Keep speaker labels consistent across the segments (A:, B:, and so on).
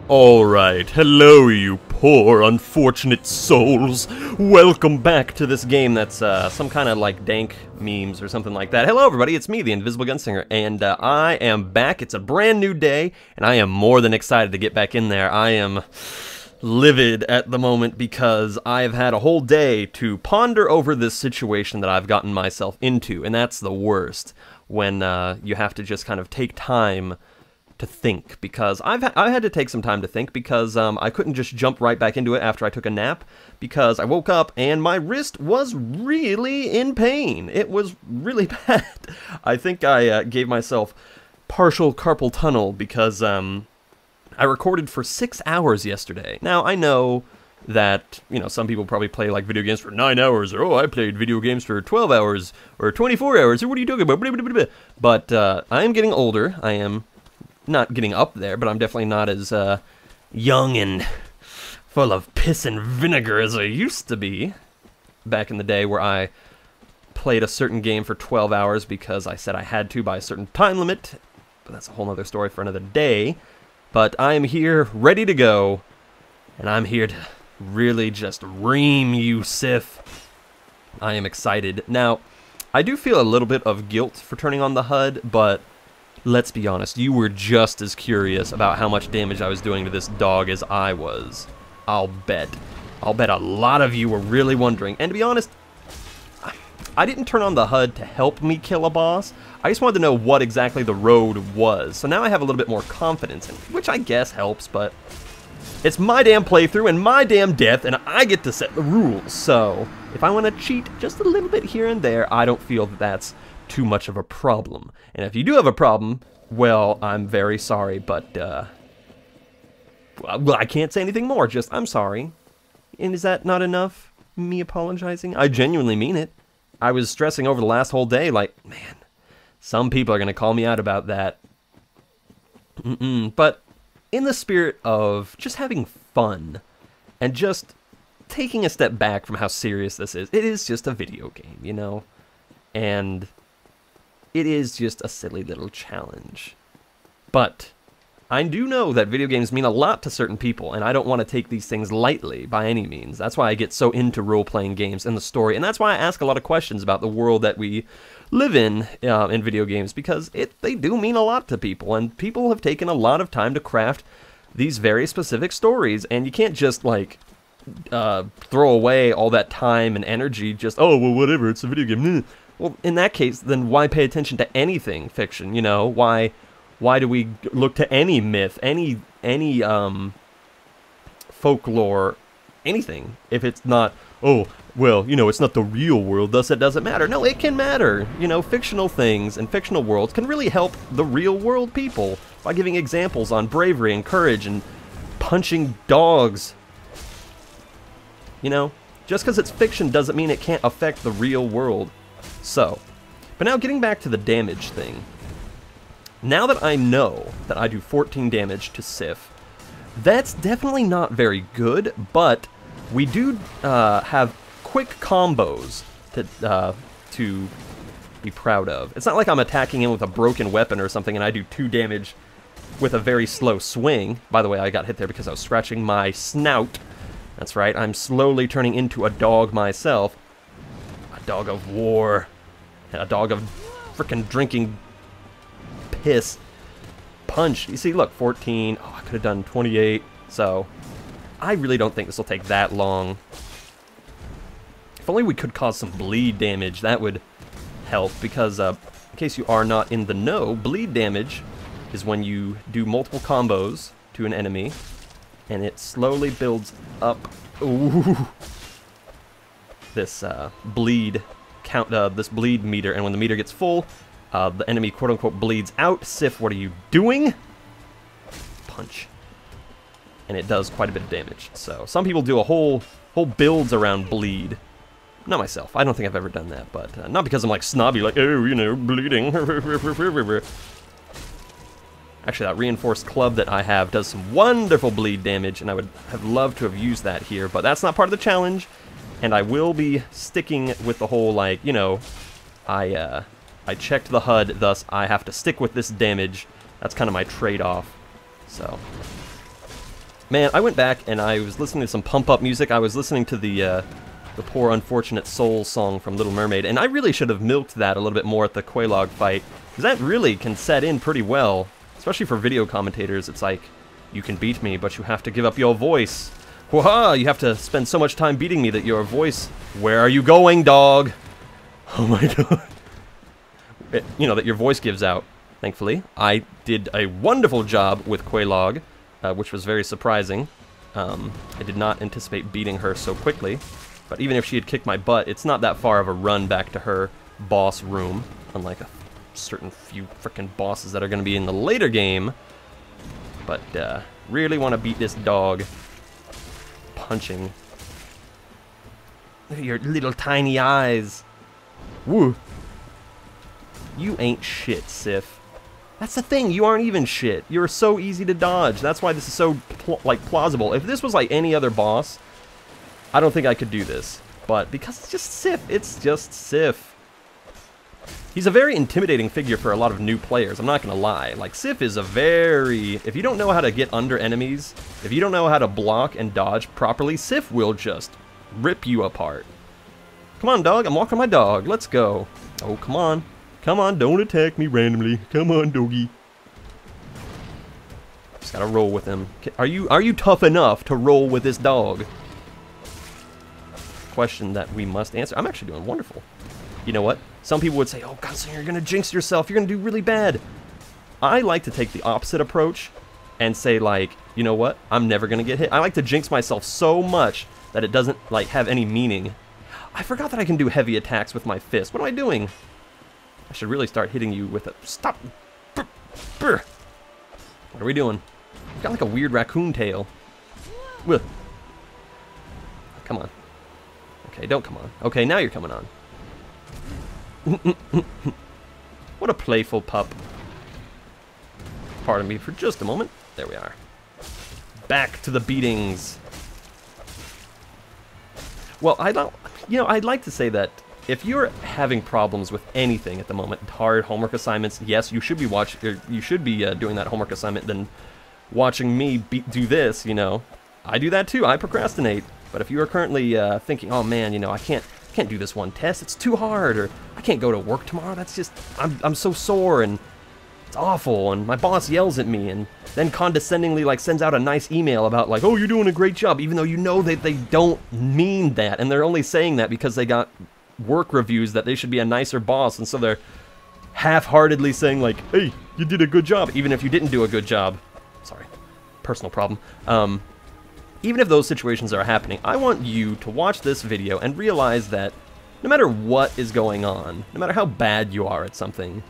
A: Alright, hello you poor unfortunate souls. Welcome back to this game that's some kind of like dank memes or something like that. Hello everybody, it's me, the Invisible Gunslinger, and I am back. It's a brand new day, and I am more than excited to get back in there. I am livid at the moment because I have had a whole day to ponder over this situation that I've gotten myself into, and that's the worst, when you have to just kind of take time to think, because I had to take some time to think because I couldn't just jump right back into it after I took a nap, because I woke up and my wrist was really in pain. It was really bad. I think I gave myself partial carpal tunnel because I recorded for 6 hours yesterday. Now, I know that, you know, some people probably play like video games for 9 hours, or, oh, I played video games for 12 hours, or 24 hours, or what are you talking about? But I am getting older. I am not getting up there, but I'm definitely not as young and full of piss and vinegar as I used to be back in the day, where I played a certain game for 12 hours because I said I had to by a certain time limit, but that's a whole other story for another day. But I am here, ready to go, and I'm here to really just ream you, Sif. I am excited. Now, I do feel a little bit of guilt for turning on the HUD, but let's be honest, you were just as curious about how much damage I was doing to this dog as I was. I'll bet a lot of you were really wondering. And to be honest, I didn't turn on the HUD to help me kill a boss. I just wanted to know what exactly the road was. So now I have a little bit more confidence in it, which I guess helps, but it's my damn playthrough and my damn death, and I get to set the rules. So if I want to cheat just a little bit here and there, I don't feel that that's too much of a problem. And if you do have a problem, well, I'm very sorry, but well, I can't say anything more, just I'm sorry. And is that not enough, me apologizing? I genuinely mean it. I was stressing over the last whole day, like, man, some people are going to call me out about that. But in the spirit of just having fun and just taking a step back from how serious this is, it is just a video game, you know? And it is just a silly little challenge. But I do know that video games mean a lot to certain people, and I don't want to take these things lightly by any means. That's why I get so into role-playing games and the story, and that's why I ask a lot of questions about the world that we live in video games, because they do mean a lot to people, and people have taken a lot of time to craft these very specific stories, and you can't just, like, throw away all that time and energy just, oh, well, whatever, it's a video game. Well, in that case, then why pay attention to anything fiction, you know? Why do we look to any myth, any folklore, anything, if it's not, oh, well, you know, it's not the real world, thus it doesn't matter. No, it can matter. You know, fictional things and fictional worlds can really help the real world people by giving examples on bravery and courage and punching dogs. You know, just because it's fiction doesn't mean it can't affect the real world. So, but now getting back to the damage thing. Now that I know that I do 14 damage to Sif, that's definitely not very good, but we do have quick combos to be proud of. It's not like I'm attacking him with a broken weapon or something and I do 2 damage with a very slow swing. By the way, I got hit there because I was scratching my snout. That's right, I'm slowly turning into a dog myself. A dog of war. And a dog of frickin' drinking piss. Punch. You see, look, 14. Oh, I could have done 28. So, I really don't think this will take that long. If only we could cause some bleed damage, that would help. Because, in case you are not in the know, bleed damage is when you do multiple combos to an enemy, and it slowly builds up. Ooh. This bleed count, this bleed meter, and when the meter gets full, the enemy quote-unquote bleeds out. Sif, what are you doing? Punch. And it does quite a bit of damage. So some people do a whole builds around bleed. Not myself. I don't think I've ever done that, but not because I'm like snobby, like, oh, you know, bleeding. Actually, that reinforced club that I have does some wonderful bleed damage, and I would have loved to have used that here, but that's not part of the challenge. And I will be sticking with the whole, like, you know, I checked the HUD, thus I have to stick with this damage. That's kind of my trade-off. So, Man, I went back and I was listening to some pump-up music. I was listening to the Poor Unfortunate Souls song from Little Mermaid, and I really should have milked that a little bit more at the Quelaag fight, because that really can set in pretty well, especially for video commentators. It's like, you can beat me, but you have to give up your voice. Wah-ha! You have to spend so much time beating me that your voice... Where are you going, dog? Oh my god. You know, that your voice gives out. Thankfully, I did a wonderful job with Quelaag, which was very surprising. I did not anticipate beating her so quickly. But even if she had kicked my butt, it's not that far of a run back to her boss room, unlike a certain few frickin' bosses that are going to be in the later game. But, really want to beat this dog. Punching. Look at your little tiny eyes. Woo. You ain't shit, Sif. That's the thing, you aren't even shit. You're so easy to dodge. That's why this is so, plausible. If this was like any other boss, I don't think I could do this. But because it's just Sif, it's just Sif. He's a very intimidating figure for a lot of new players, I'm not gonna lie. Like, Sif is a very... If you don't know how to get under enemies, if you don't know how to block and dodge properly, Sif will just rip you apart. Come on, dog, I'm walking my dog. Let's go. Oh, come on. Come on, don't attack me randomly. Come on, doggy. Just gotta roll with him. Are you tough enough to roll with this dog? Question that we must answer. I'm actually doing wonderful. You know what? Some people would say, oh, Gunslinger, you're gonna jinx yourself. You're gonna do really bad. I like to take the opposite approach and say, like, you know what? I'm never gonna get hit. I like to jinx myself so much that it doesn't, like, have any meaning. I forgot that I can do heavy attacks with my fist. What am I doing? I should really start hitting you with a... Stop! What are we doing? You've got like a weird raccoon tail. Come on. Okay, don't come on. Okay, now you're coming on. What a playful pup. Pardon me for just a moment. There we are. Back to the beatings. Well, I'd like to say that if you're having problems with anything at the moment, hard homework assignments, yes, you should be doing that homework assignment than watching me do this, you know. I do that too, I procrastinate. But if you are currently thinking, oh man, you know, I can't do this one test, it's too hard, or I can't go to work tomorrow, that's just, I'm so sore, and it's awful, and my boss yells at me, and then condescendingly, like, sends out a nice email about, like, oh, you're doing a great job, even though you know that they don't mean that, and they're only saying that because they got work reviews that they should be a nicer boss, and so they're half-heartedly saying, like, hey, you did a good job, even if you didn't do a good job. Sorry, personal problem. Even if those situations are happening, I want you to watch this video and realize that no matter what is going on, no matter how bad you are at something,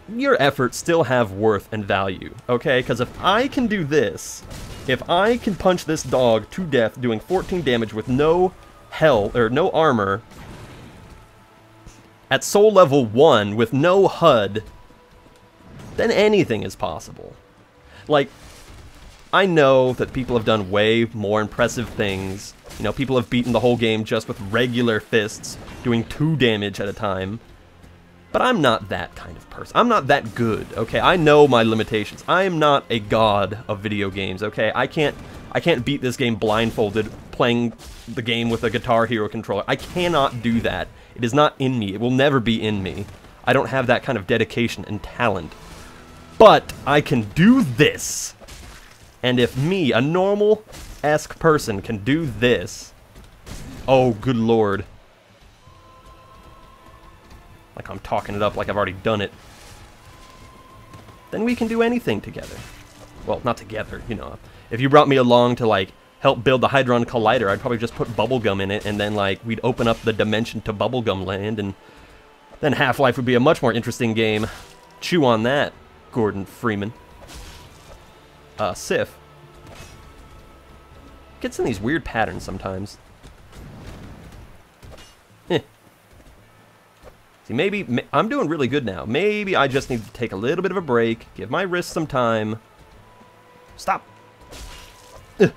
A: your efforts still have worth and value, okay? Because if I can do this, if I can punch this dog to death doing 14 damage with no health, or no armor, at soul level 1 with no HUD, then anything is possible. Like, I know that people have done way more impressive things. You know, people have beaten the whole game just with regular fists, doing 2 damage at a time. But I'm not that kind of person. I'm not that good, okay? I know my limitations. I am not a god of video games, okay? I can't beat this game blindfolded, playing the game with a Guitar Hero controller. I cannot do that. It is not in me. It will never be in me. I don't have that kind of dedication and talent. But I can do this. And if me, a normal-esque person, can do this, oh, good lord. Like I'm talking it up like I've already done it. Then we can do anything together. Well, not together, you know. If you brought me along to, like, help build the Hadron Collider, I'd probably just put bubblegum in it, and then, like, we'd open up the dimension to bubblegum land, and then Half-Life would be a much more interesting game. Chew on that, Gordon Freeman. Sif. Gets in these weird patterns sometimes. See, maybe I'm doing really good now. Maybe I just need to take a little bit of a break, give my wrist some time. Stop. You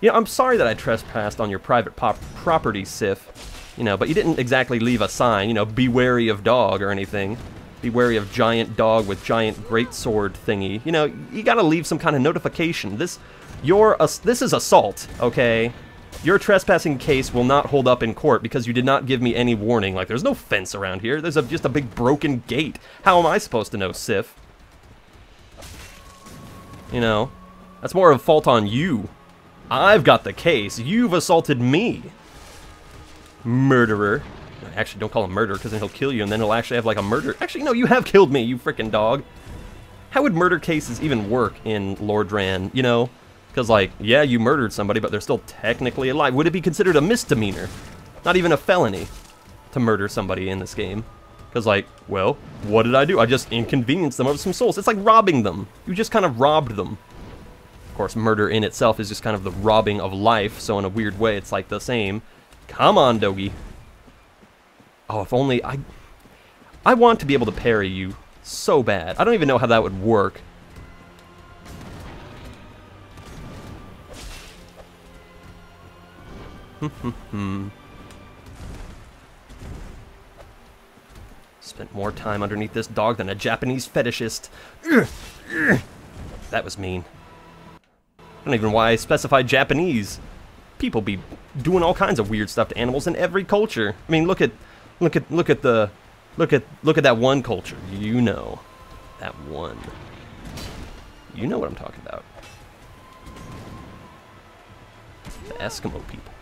A: know, I'm sorry that I trespassed on your private property, Sif. You know, but you didn't exactly leave a sign, you know, be wary of dog or anything. Be wary of giant dog with giant greatsword thingy. You know, you gotta leave some kind of notification. This is assault, okay? Your trespassing case will not hold up in court because you did not give me any warning. Like, there's no fence around here. There's just a big broken gate. How am I supposed to know, Sif? You know, that's more of a fault on you. I've got the case. You've assaulted me. Murderer. Actually, don't call him murder, because then he'll kill you, and then he'll actually have, like, a murder... Actually, no, you have killed me, you frickin' dog. How would murder cases even work in Lordran, you know? Because, like, yeah, you murdered somebody, but they're still technically alive. Would it be considered a misdemeanor? Not even a felony to murder somebody in this game. Because, like, well, what did I do? I just inconvenienced them of some souls. It's like robbing them. You just kind of robbed them. Of course, murder in itself is just kind of the robbing of life, so in a weird way, it's like the same. Come on, doggy. Oh, if only I want to be able to parry you so bad. I don't even know how that would work. Spent more time underneath this dog than a Japanese fetishist. That was mean. I don't even know why I specified Japanese. People be doing all kinds of weird stuff to animals in every culture. I mean, look at that one culture. You know, that one. You know what I'm talking about. The Eskimo people.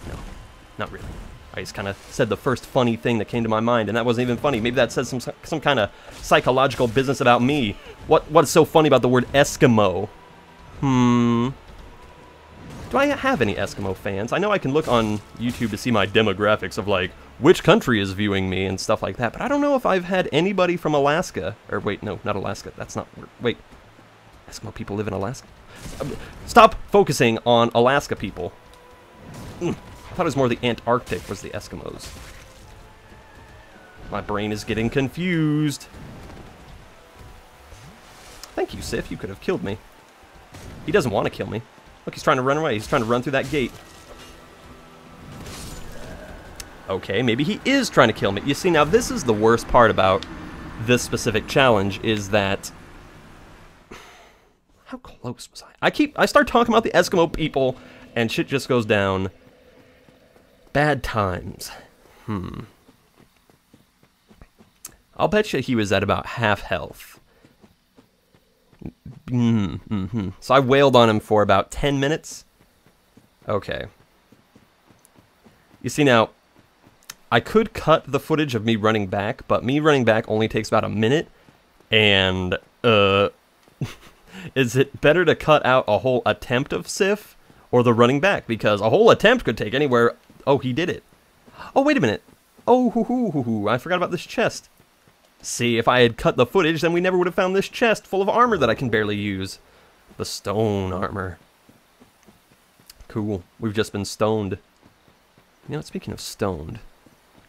A: No, not really. I just kind of said the first funny thing that came to my mind, and that wasn't even funny. Maybe that says some kind of psychological business about me. What's so funny about the word Eskimo? Do I have any Eskimo fans? I know I can look on YouTube to see my demographics of, like, which country is viewing me and stuff like that, but I don't know if I've had anybody from Alaska. Or wait, no, not Alaska. That's not... Wait. Eskimo people live in Alaska? Stop focusing on Alaska people. I thought it was more the Antarctic was the Eskimos. My brain is getting confused. Thank you, Sif. You could have killed me. He doesn't want to kill me. Look, he's trying to run away. He's trying to run through that gate. Okay, maybe he is trying to kill me. You see, now this is the worst part about this specific challenge, is that... How close was I? I start talking about the Eskimo people, and shit just goes down. Bad times. I'll bet you he was at about half health. So I wailed on him for about 10 minutes. Okay. You see, now, I could cut the footage of me running back, but me running back only takes about a minute, and, is it better to cut out a whole attempt of Sif, or the running back? Because a whole attempt could take anywhere... Oh, he did it. Oh, wait a minute. Oh, I forgot about this chest. See, if I had cut the footage, then we never would have found this chest full of armor that I can barely use. The stone armor. Cool. We've just been stoned. You know, speaking of stoned,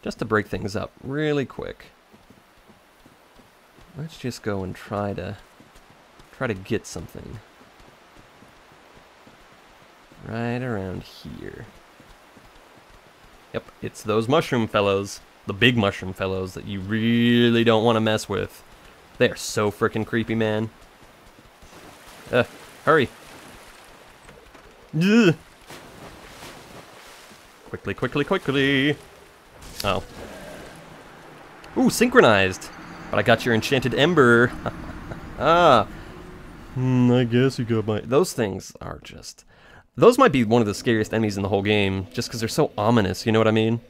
A: just to break things up really quick, let's just go and try to get something right around here. Yep, it's those mushroom fellows. The big mushroom fellows that you really don't want to mess with. They are so freaking creepy, man. Hurry. Ugh. Quickly. Oh. Ooh, synchronized. But I got your enchanted ember. I guess you got my... Those things are just... Those might be one of the scariest enemies in the whole game, just because they're so ominous, you know what I mean?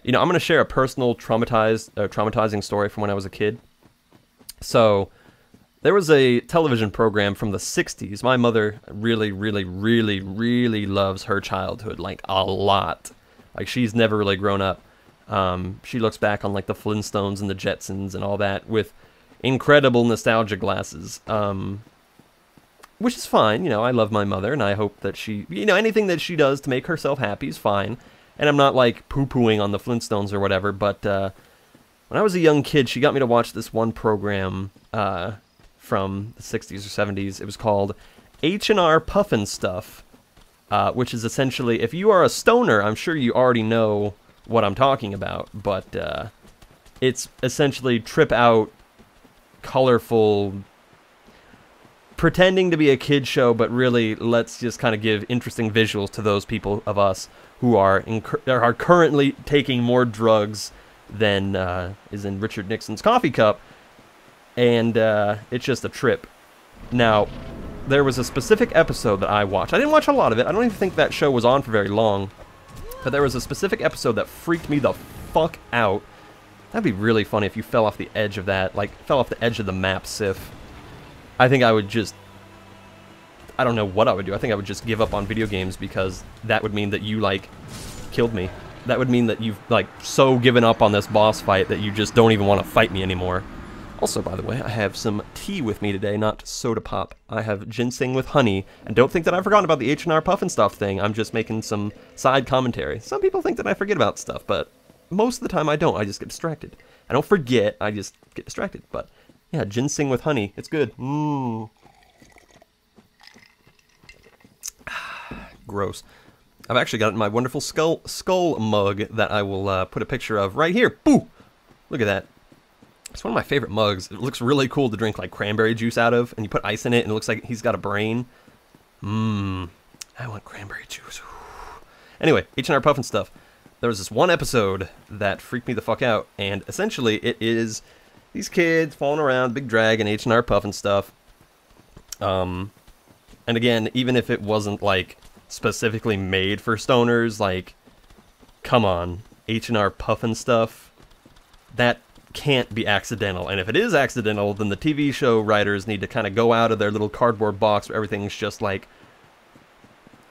A: You know, I'm going to share a personal traumatizing story from when I was a kid. So, there was a television program from the 60s. My mother really loves her childhood, like, a lot. Like, she's never really grown up. She looks back on, like, the Flintstones and the Jetsons and all that with incredible nostalgia glasses. Which is fine, you know, I love my mother, and I hope that she... You know, anything that she does to make herself happy is fine. And I'm not, like, poo-pooing on the Flintstones or whatever, but when I was a young kid, she got me to watch this one program from the 60s or 70s. It was called H&R Puffnstuf, which is essentially, if you are a stoner, I'm sure you already know what I'm talking about, but it's essentially trip out, colorful, pretending to be a kid show, but really let's just kind of give interesting visuals to those people of us who are currently taking more drugs than is in Richard Nixon's coffee cup, and it's just a trip. Now, there was a specific episode that I watched. I didn't watch a lot of it. I don't even think that show was on for very long, but there was a specific episode that freaked me the fuck out. That'd be really funny if you fell off the edge of that, like, fell off the edge of the map, Sif. I think I would just... I don't know what I would do. I think I would just give up on video games, because that would mean that you, like, killed me. That would mean that you've, like, so given up on this boss fight that you just don't even want to fight me anymore. Also, by the way, I have some tea with me today, not soda pop. I have ginseng with honey, and don't think that I've forgotten about the H&R Puffnstuf thing. I'm just making some side commentary. Some people think that I forget about stuff, but most of the time I don't. I just get distracted. I don't forget, I just get distracted. But yeah, ginseng with honey. It's good. Mmm. Gross. I've actually got my wonderful skull mug that I will put a picture of right here. Boo! Look at that. It's one of my favorite mugs. It looks really cool to drink like cranberry juice out of, and you put ice in it, and it looks like he's got a brain. Mmm. I want cranberry juice. Anyway, H&R Puffnstuf. There was this one episode that freaked me the fuck out, and essentially it is these kids falling around, big dragon, H&R Puffnstuf. And again, even if it wasn't like specifically made for stoners, like, come on, H&R Puffnstuf, that can't be accidental. And if it is accidental, then the TV show writers need to kind of go out of their little cardboard box where everything's just like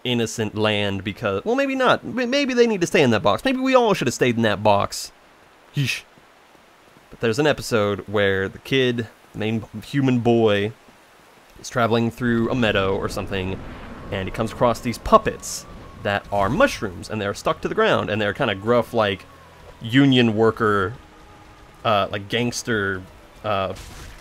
A: innocent land, because, well, maybe not. Maybe they need to stay in that box. Maybe we all should have stayed in that box. Yeesh. But there's an episode where the kid, the main human boy, is traveling through a meadow or something, and he comes across these puppets that are mushrooms, and they're stuck to the ground, and they're kind of gruff, like, union worker, like gangster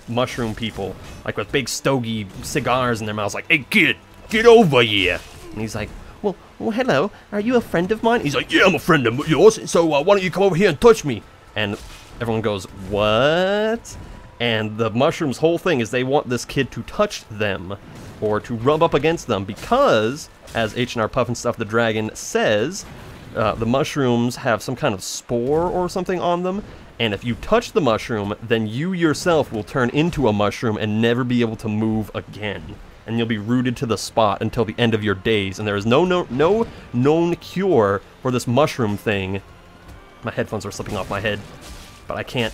A: mushroom people, like with big stogie cigars in their mouths, like, "Hey kid, get over here." And he's like, well, hello, are you a friend of mine? He's like, "Yeah, I'm a friend of yours, so why don't you come over here and touch me?" And everyone goes, "What?" And the mushrooms' whole thing is they want this kid to touch them, or to rub up against them, because, as H&R Puffnstuf the Dragon says, the mushrooms have some kind of spore or something on them, and if you touch the mushroom, then you yourself will turn into a mushroom and never be able to move again. And you'll be rooted to the spot until the end of your days, and there is no known cure for this mushroom thing. My headphones are slipping off my head, but I can't.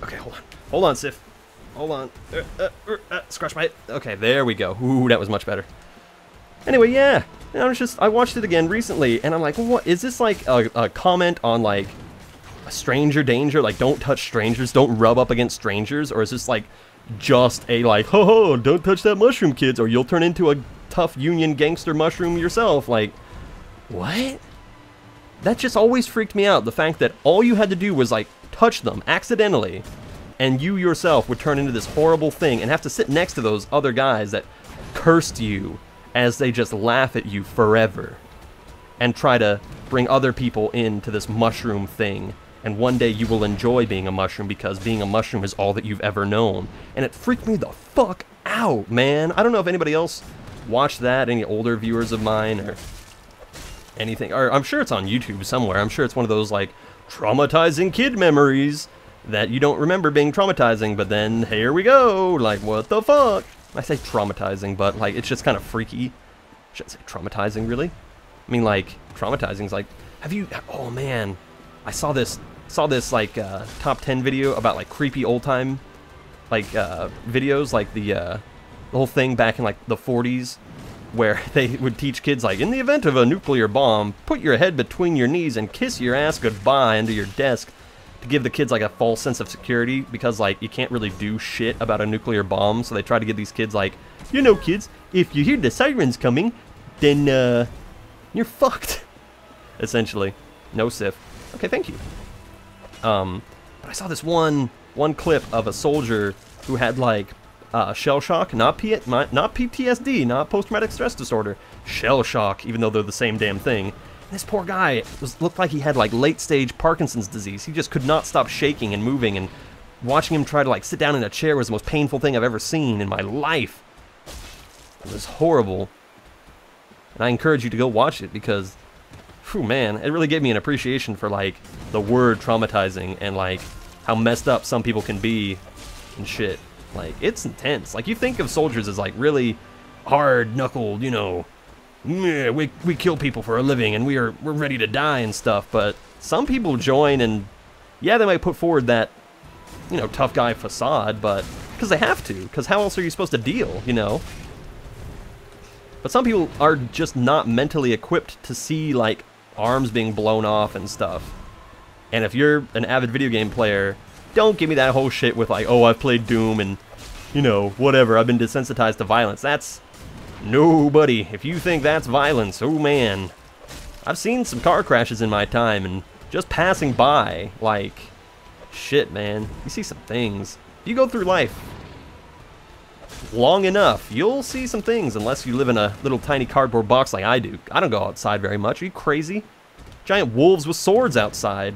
A: Okay, hold on, Sif. Hold on. Scratch my head. Okay, there we go. Ooh, that was much better. Anyway, yeah. I watched it again recently, and I'm like, what? Is this like a comment on like a stranger danger? Like, don't touch strangers, don't rub up against strangers? Or is this like just a like, ho ho, don't touch that mushroom, kids, or you'll turn into a tough union gangster mushroom yourself? Like, what? That just always freaked me out. The fact that all you had to do was like touch them accidentally, and you yourself would turn into this horrible thing and have to sit next to those other guys that cursed you as they just laugh at you forever and try to bring other people into this mushroom thing. And one day you will enjoy being a mushroom, because being a mushroom is all that you've ever known. And it freaked me the fuck out, man. I don't know if anybody else watched that, any older viewers of mine or anything. Or I'm sure it's on YouTube somewhere. I'm sure it's one of those like traumatizing kid memories that you don't remember being traumatizing, but then here we go, like, what the fuck? I say traumatizing, but like it's just kind of freaky. I shouldn't say traumatizing, really. I mean, like, traumatizing is like, have you, oh man, I saw this like top 10 video about like creepy old time like videos, like the whole thing back in like the 40s, where they would teach kids like, in the event of a nuclear bomb, put your head between your knees and kiss your ass goodbye under your desk, to give the kids like a false sense of security, because like you can't really do shit about a nuclear bomb. So they try to give these kids like, you know, kids, if you hear the sirens coming, then you're fucked, essentially. No, Sif. Okay, thank you. But I saw this one clip of a soldier who had like shell shock, not PTSD, not post-traumatic stress disorder, shell shock, even though they're the same damn thing. This poor guy looked like he had like late-stage Parkinson's disease. He just could not stop shaking and moving, and watching him try to like sit down in a chair was the most painful thing I've ever seen in my life. It was horrible. And I encourage you to go watch it because, whew, man, it really gave me an appreciation for like the word traumatizing and like how messed up some people can be and shit. Like, it's intense. Like, you think of soldiers as like really hard-knuckled, you know, yeah, we kill people for a living and we're ready to die and stuff, but some people join and, yeah, they might put forward that, you know, tough guy facade, but because they have to, because how else are you supposed to deal, you know? But some people are just not mentally equipped to see, like, arms being blown off and stuff. And if you're an avid video game player, don't give me that whole shit with like, oh, I've played Doom and, you know, whatever, I've been desensitized to violence. That's... no, buddy. If you think that's violence, oh man. I've seen some car crashes in my time, and just passing by, like, shit, man. You see some things. If you go through life long enough, you'll see some things, unless you live in a little tiny cardboard box like I do. I don't go outside very much. Are you crazy? Giant wolves with swords outside.